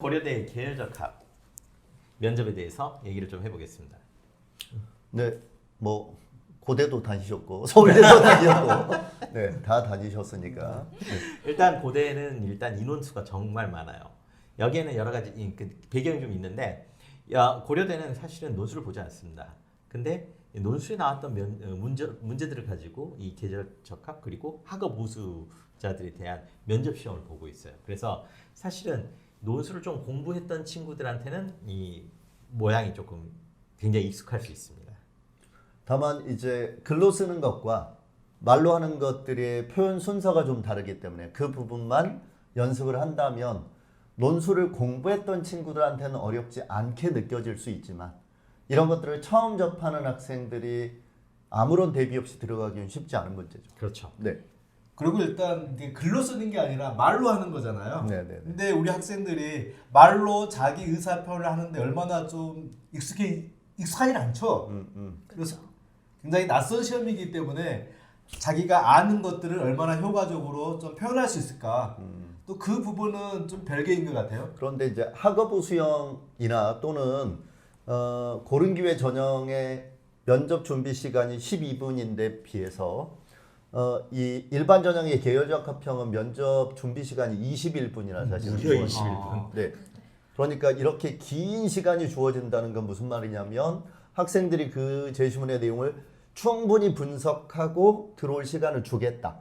고려대 계열적 합 면접에 대해서 얘기를 좀 해보겠습니다. 네, 뭐 고대도 다니셨고 서울대도 다니셨고, 네, 다 다니셨으니까. 네. 일단 고대는 일단 인원수가 정말 많아요. 여기에는 여러 가지 배경이 좀 있는데, 고려대는 사실은 논술을 보지 않습니다. 근데 논술에 나왔던 문제들을 가지고 이 계열적 합 그리고 학업 우수자들에 대한 면접 시험을 보고 있어요. 그래서 사실은 논술을 좀 공부했던 친구들한테는 이 모양이 조금 굉장히 익숙할 수 있습니다. 다만 이제 글로 쓰는 것과 말로 하는 것들의 표현 순서가 좀 다르기 때문에 그 부분만 연습을 한다면 논술을 공부했던 친구들한테는 어렵지 않게 느껴질 수 있지만 이런 것들을 처음 접하는 학생들이 아무런 대비 없이 들어가기는 쉽지 않은 문제죠. 그렇죠. 네. 그리고 일단 이게 글로 쓰는 게 아니라 말로 하는 거잖아요. 네네네. 근데 우리 학생들이 말로 자기 의사 표현을 하는데 얼마나 좀 익숙하진 않죠. 그래서 굉장히 낯선 시험이기 때문에 자기가 아는 것들을 얼마나 효과적으로 좀 표현할 수 있을까. 또 그 부분은 좀 별개인 것 같아요. 그런데 이제 학업부 수형이나 또는 고른 기회 전형의 면접 준비 시간이 12분인데 비해서 이 일반 전형의 계열적 합평은 면접 준비 시간이 21분이나 사실은 무려 주어져요. 네. 그러니까 이렇게 긴 시간이 주어진다는 건 무슨 말이냐면 학생들이 그 제시문의 내용을 충분히 분석하고 들어올 시간을 주겠다.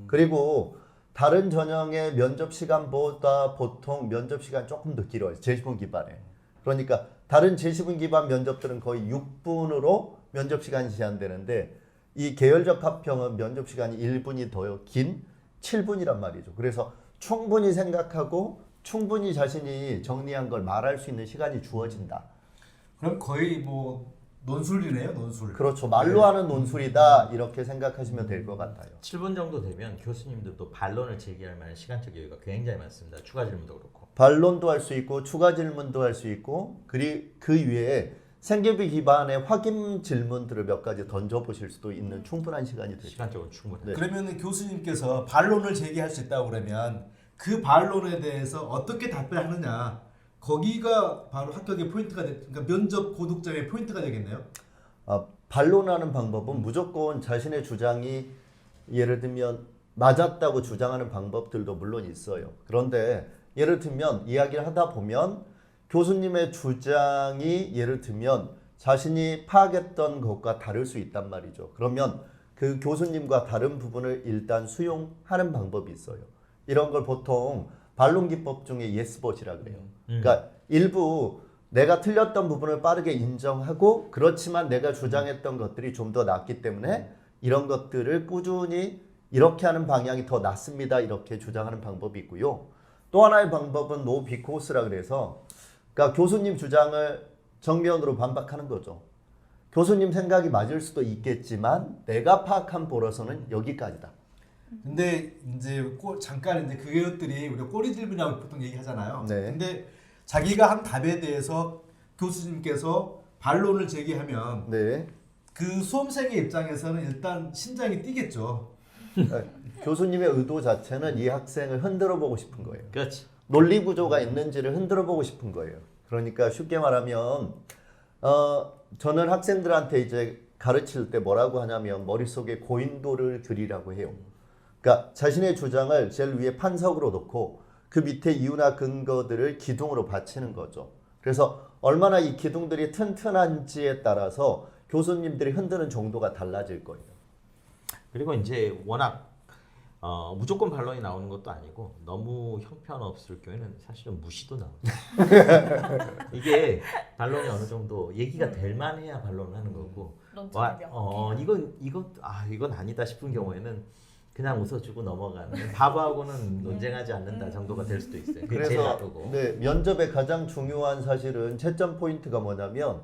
그리고 다른 전형의 면접 시간보다 보통 면접 시간 조금 더 길어요. 제시문 기반에. 그러니까 다른 제시문 기반 면접들은 거의 6분으로 면접 시간이 제한되는데 이 계열적 합평은 면접 시간이 1분이 더 긴 7분이란 말이죠. 그래서 충분히 생각하고 충분히 자신이 정리한 걸 말할 수 있는 시간이 주어진다. 그럼 거의 뭐 논술이네요, 논술. 그렇죠. 말로 하는 논술이다. 이렇게 생각하시면 될 것 같아요. 7분 정도 되면 교수님들도 반론을 제기할 만한 시간적 여유가 굉장히 많습니다. 추가 질문도 그렇고. 반론도 할 수 있고 추가 질문도 할 수 있고 그 위에 생계비 기반의 확인 질문들을 몇 가지 던져보실 수도 있는 충분한 시간이 되죠. 시간적으로 충분해요. 네. 그러면 교수님께서 반론을 제기할 수 있다고 그러면 그 반론에 대해서 어떻게 답변하느냐 거기가 바로 합격의 포인트가 그러니까 면접 고득점의 포인트가 되겠네요. 반론하는 방법은 무조건 자신의 주장이 예를 들면 맞았다고 주장하는 방법들도 물론 있어요. 그런데 예를 들면 이야기를 하다 보면 교수님의 주장이 예를 들면 자신이 파악했던 것과 다를 수 있단 말이죠. 그러면 그 교수님과 다른 부분을 일단 수용하는 방법이 있어요. 이런 걸 보통 반론 기법 중에 예스봇이라 그래요. 그러니까 일부 내가 틀렸던 부분을 빠르게 인정하고 그렇지만 내가 주장했던 것들이 좀 더 낫기 때문에 이런 것들을 꾸준히 이렇게 하는 방향이 더 낫습니다. 이렇게 주장하는 방법이 있고요. 또 하나의 방법은 노 비코스라 그래서 그러니까 교수님 주장을 정면으로 반박하는 거죠. 교수님 생각이 맞을 수도 있겠지만 내가 파악한 보러서는 여기까지다. 근데 이제 잠깐 이제 그것들이 우리가 꼬리 질문이라고 보통 얘기하잖아요. 네. 근데 자기가 한 답에 대해서 교수님께서 반론을 제기하면 네. 그 수험생의 입장에서는 일단 심장이 뛰겠죠. 교수님의 의도 자체는 이 학생을 흔들어 보고 싶은 거예요. 그렇지. 논리 구조가 있는지를 흔들어 보고 싶은 거예요. 그러니까 쉽게 말하면 저는 학생들한테 이제 가르칠 때 뭐라고 하냐면 머릿속에 고인도를 그리라고 해요. 그러니까 자신의 주장을 제일 위에 판석으로 놓고 그 밑에 이유나 근거들을 기둥으로 받치는 거죠. 그래서 얼마나 이 기둥들이 튼튼한지에 따라서 교수님들이 흔드는 정도가 달라질 거예요. 그리고 이제 워낙 무조건 반론이 나오는 것도 아니고 너무 형편없을 경우에는 사실은 무시도 나옵니다. 이게 반론이 어느 정도 얘기가 될 만해야 반론을 하는 거고 이건 아니다 싶은 경우에는 그냥 웃어주고 넘어가는 바보하고는 논쟁하지 않는다 정도가 될 수도 있어요. 그게 제일 그래서 나쁘고. 네, 면접의 가장 중요한 사실은 채점 포인트가 뭐냐면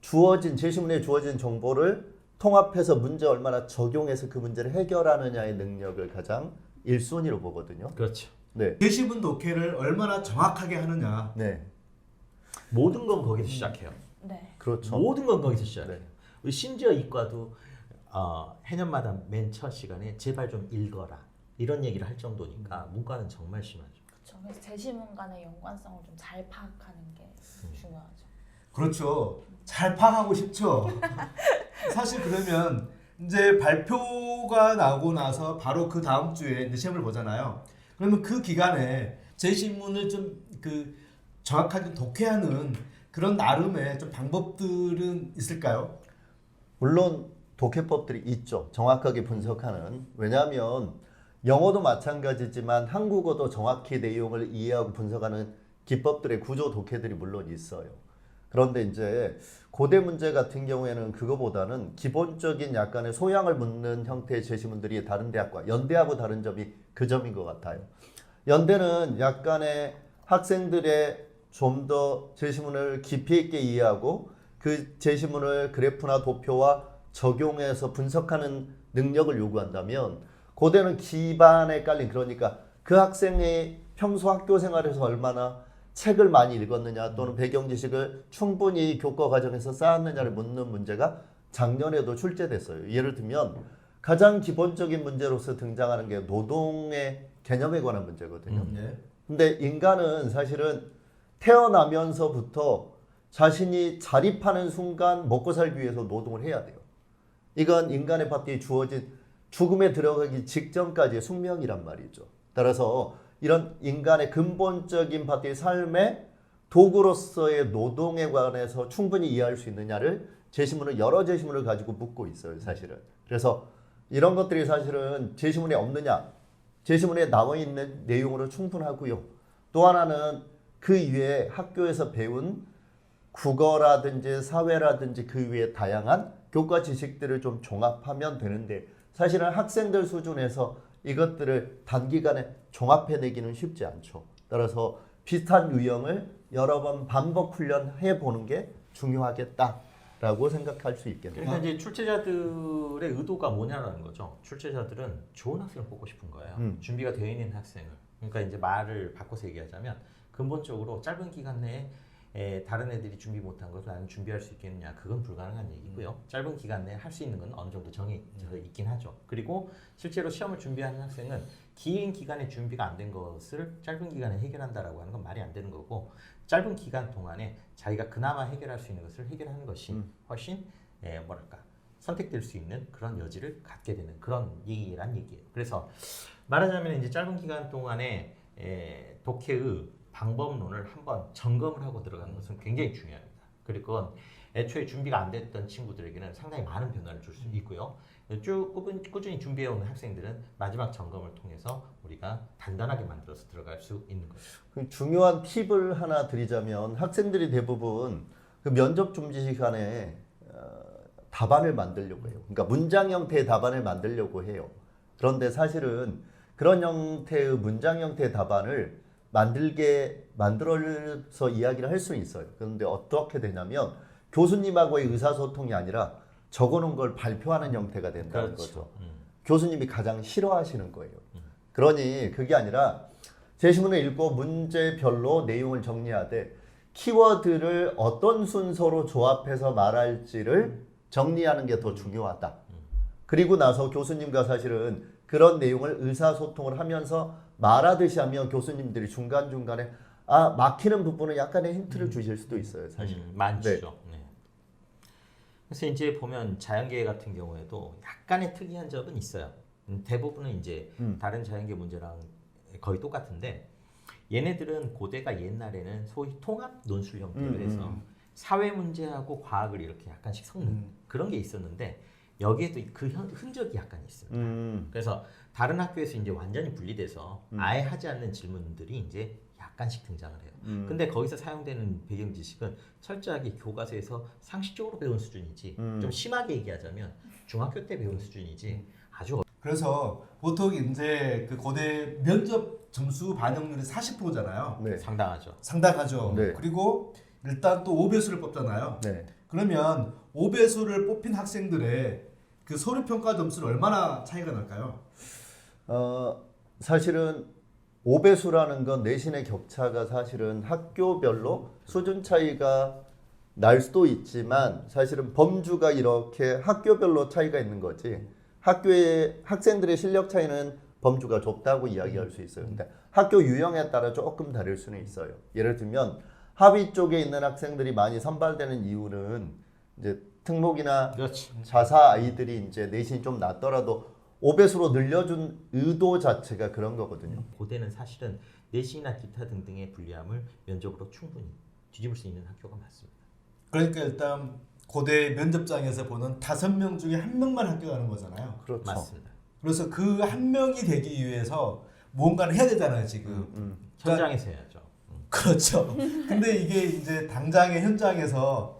제시문에 주어진 정보를 통합해서 문제 얼마나 적용해서 그 문제를 해결하느냐의 능력을 가장 1순위로 보거든요. 그렇죠. 네. 제시문 독해를 얼마나 정확하게 하느냐. 네. 모든 건 거기서 시작해요. 네. 그렇죠. 모든 건 거기서 시작해요. 네. 우리 심지어 이과도 해년마다 맨 첫 시간에 제발 좀 읽어라 이런 얘기를 할 정도니까 문과는 정말 심하죠. 그렇죠. 그래서 제시문 간의 연관성을 좀 잘 파악하는 게 중요하죠. 그렇죠. 잘 파악하고 싶죠. 사실 그러면 이제 발표가 나고 나서 바로 그 다음 주에 이제 시험을 보잖아요. 그러면 그 기간에 제시문을 좀 그 정확하게 독해하는 그런 나름의 좀 방법들은 있을까요? 물론 독해법들이 있죠. 정확하게 분석하는. 왜냐하면 영어도 마찬가지지만 한국어도 정확히 내용을 이해하고 분석하는 기법들의 구조 독해들이 물론 있어요. 그런데 이제 고대 문제 같은 경우에는 그거보다는 기본적인 약간의 소양을 묻는 형태의 제시문들이 다른 대학과 연대하고 다른 점이 그 점인 것 같아요. 연대는 약간의 학생들의 좀 더 제시문을 깊이 있게 이해하고 그 제시문을 그래프나 도표와 적용해서 분석하는 능력을 요구한다면 고대는 기반에 깔린 그러니까 그 학생의 평소 학교 생활에서 얼마나 책을 많이 읽었느냐 또는 배경 지식을 충분히 교과 과정에서 쌓았느냐를 묻는 문제가 작년에도 출제됐어요. 예를 들면 가장 기본적인 문제로서 등장하는 게 노동의 개념에 관한 문제거든요. 네. 근데 인간은 사실은 태어나면서부터 자신이 자립하는 순간 먹고 살기 위해서 노동을 해야 돼요. 이건 인간의 파트에 주어진 죽음에 들어가기 직전까지의 숙명이란 말이죠. 따라서 이런 인간의 근본적인 파트의 삶의 도구로서의 노동에 관해서 충분히 이해할 수 있느냐를 제시문을 여러 제시문을 가지고 묻고 있어요, 사실은. 그래서 이런 것들이 사실은 제시문에 없느냐? 제시문에 나와 있는 내용으로 충분하고요. 또 하나는 그 이외에 학교에서 배운 국어라든지 사회라든지 그 위에 다양한 교과 지식들을 좀 종합하면 되는데 사실은 학생들 수준에서 이것들을 단기간에 종합해내기는 쉽지 않죠. 따라서 비슷한 유형을 여러 번 반복 훈련해 보는 게 중요하겠다라고 생각할 수 있겠네요. 그러니까 이제 출제자들의 의도가 뭐냐라는 거죠. 출제자들은 좋은 학생을 뽑고 싶은 거예요. 준비가 되어 있는 학생을. 그러니까 이제 말을 바꿔서 얘기하자면 근본적으로 짧은 기간 내에 다른 애들이 준비 못한 것을 나는 준비할 수 있겠느냐, 그건 불가능한 얘기고요. 짧은 기간 내에 할 수 있는 건 어느 정도 정해져 있긴 하죠. 그리고 실제로 시험을 준비하는 학생은 긴 기간에 준비가 안 된 것을 짧은 기간에 해결한다라고 하는 건 말이 안 되는 거고, 짧은 기간 동안에 자기가 그나마 해결할 수 있는 것을 해결하는 것이 훨씬 뭐랄까 선택될 수 있는 그런 여지를 갖게 되는 그런 얘기란 얘기예요. 그래서 말하자면 이제 짧은 기간 동안에 독해의 방법론을 한번 점검을 하고 들어가는 것은 굉장히 중요합니다. 그리고 그건 애초에 준비가 안 됐던 친구들에게는 상당히 많은 변화를 줄 수 있고요. 쭉 꾸준히 준비해온 학생들은 마지막 점검을 통해서 우리가 단단하게 만들어서 들어갈 수 있는 거죠. 중요한 팁을 하나 드리자면 학생들이 대부분 그 면접 준비 시간에 답안을 만들려고 해요. 그러니까 문장 형태의 답안을 만들려고 해요. 그런데 사실은 그런 형태의 문장 형태의 답안을 만들어서 이야기를 할 수는 있어요. 그런데 어떻게 되냐면 교수님하고의 의사소통이 아니라 적어놓은 걸 발표하는 형태가 된다는 거죠. 교수님이 가장 싫어하시는 거예요. 그러니 그게 아니라 제시문을 읽고 문제별로 내용을 정리하되 키워드를 어떤 순서로 조합해서 말할지를 정리하는 게 더 중요하다. 그리고 나서 교수님과 사실은 그런 내용을 의사소통을 하면서 말하듯이 하면 교수님들이 중간중간에 막히는 부분은 약간의 힌트를 주실 수도 있어요, 사실. 많죠. 네. 그래서 이제 보면 자연계 같은 경우에도 약간의 특이한 점은 있어요. 대부분은 이제 다른 자연계 문제랑 거의 똑같은데 얘네들은 고대가 옛날에는 소위 통합 논술 형태로 해서 사회 문제하고 과학을 이렇게 약간씩 섞는 그런 게 있었는데 여기에도 그 흔적이 약간 있습니다. 그래서 다른 학교에서 이제 완전히 분리돼서 아예 하지 않는 질문들이 이제 약간씩 등장을 해요. 근데 거기서 사용되는 배경 지식은 철저하게 교과서에서 상식적으로 배운 수준이지, 좀 심하게 얘기하자면 중학교 때 배운 수준이지 아주. 그래서 보통 이제 그 고대 면접 점수 반영률이 40%잖아요. 네. 상당하죠. 상당하죠. 네. 그리고 일단 또 5배수를 뽑잖아요. 네. 그러면 5배수를 뽑힌 학생들의 그 서류 평가 점수는 얼마나 차이가 날까요? 사실은 5배수라는 건 내신의 격차가 사실은 학교별로 수준 차이가 날 수도 있지만 사실은 범주가 이렇게 학교별로 차이가 있는 거지 학교의 학생들의 실력 차이는 범주가 좁다고 이야기할 수 있어요. 근데 학교 유형에 따라 조금 다를 수는 있어요. 예를 들면 하위 쪽에 있는 학생들이 많이 선발되는 이유는 이제 특목이나 그렇지. 자사 아이들이 이제 내신이 좀 낮더라도 5배수로 늘려준 의도 자체가 그런 거거든요. 고대는 사실은 내신이나 기타 등등의 불리함을 면접으로 충분히 뒤집을 수 있는 학교가 맞습니다. 그러니까 일단 고대 면접장에서 보는 5명 중에 1명만 합격하는 거잖아요. 그렇죠. 맞습니다. 그래서 그 1명이 되기 위해서 뭔가를 해야 되잖아요, 지금. 그러니까 현장에서 해야죠. 그렇죠. 근데 이게 이제 당장의 현장에서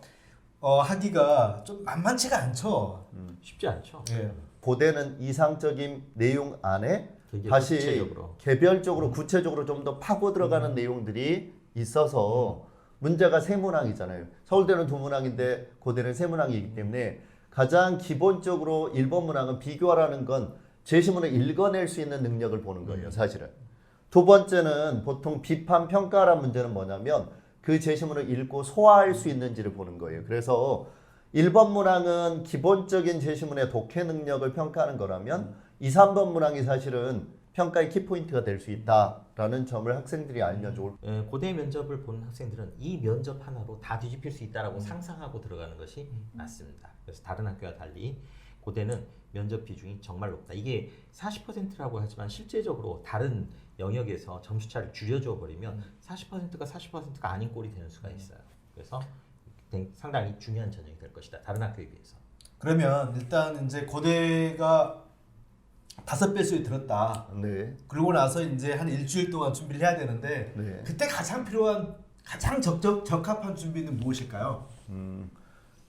하기가 좀 만만치가 않죠. 쉽지 않죠. 예. 고대는 이상적인 내용 안에 되게 다시 구체적으로. 개별적으로 구체적으로 좀 더 파고 들어가는 내용들이 있어서 문제가 세 문항이잖아요. 서울대는 두 문항인데 고대는 세 문항이기 때문에 가장 기본적으로 1번 문항은 비교하라는 건 제시문을 읽어낼 수 있는 능력을 보는 거예요, 사실은. 두 번째는 보통 비판 평가란 문제는 뭐냐면 그 제시문을 읽고 소화할 수 있는지를 보는 거예요. 그래서 1번 문항은 기본적인 제시문의 독해 능력을 평가하는 거라면 2, 3번 문항이 사실은 평가의 키포인트가 될 수 있다라는 점을 학생들이 알면 좋을 고대 면접을 보는 학생들은 이 면접 하나로 다 뒤집힐 수 있다라고 상상하고 들어가는 것이 맞습니다. 그래서 다른 학교와 달리 고대는 면접 비중이 정말 높다. 이게 40%라고 하지만 실제적으로 다른 영역에서 점수차를 줄여줘 버리면 40%가 40%가 아닌 꼴이 되는 수가 있어요. 그래서 상당히 중요한 전형이 될 것이다. 다른 학교에 비해서. 그러면 일단 이제 고대가 5배수에 들었다. 네. 그러고 나서 이제 한 일주일 동안 준비를 해야 되는데 네. 그때 가장 필요한 가장 적합한 준비는 무엇일까요?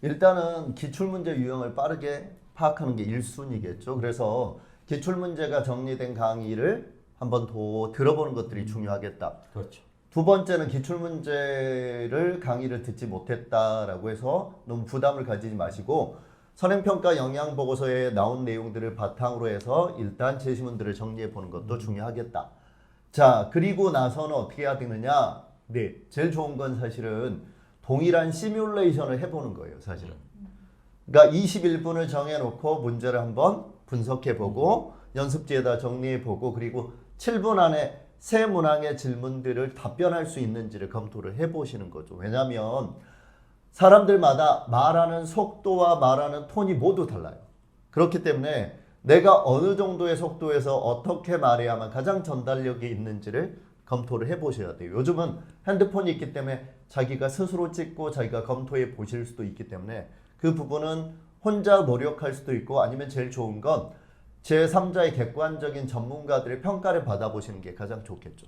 일단은 기출문제 유형을 빠르게 파악하는 게 1순위겠죠. 그래서 기출문제가 정리된 강의를 한번 더 들어보는 것들이 중요하겠다. 그렇죠. 두 번째는 기출문제를 강의를 듣지 못했다라고 해서 너무 부담을 가지지 마시고 선행평가 영양보고서에 나온 내용들을 바탕으로 해서 일단 제시문들을 정리해 보는 것도 중요하겠다. 자, 그리고 나서는 어떻게 해야 되느냐? 네, 제일 좋은 건 사실은 동일한 시뮬레이션을 해보는 거예요, 사실은. 그러니까 21분을 정해놓고 문제를 한번 분석해보고 연습지에다 정리해보고 그리고 7분 안에 세 문항의 질문들을 답변할 수 있는지를 검토를 해보시는 거죠. 왜냐하면 사람들마다 말하는 속도와 말하는 톤이 모두 달라요. 그렇기 때문에 내가 어느 정도의 속도에서 어떻게 말해야만 가장 전달력이 있는지를 검토를 해보셔야 돼요. 요즘은 핸드폰이 있기 때문에 자기가 스스로 찍고 자기가 검토해 보실 수도 있기 때문에 그 부분은 혼자 노력할 수도 있고 아니면 제일 좋은 건 제3자의 객관적인 전문가들의 평가를 받아보시는 게 가장 좋겠죠.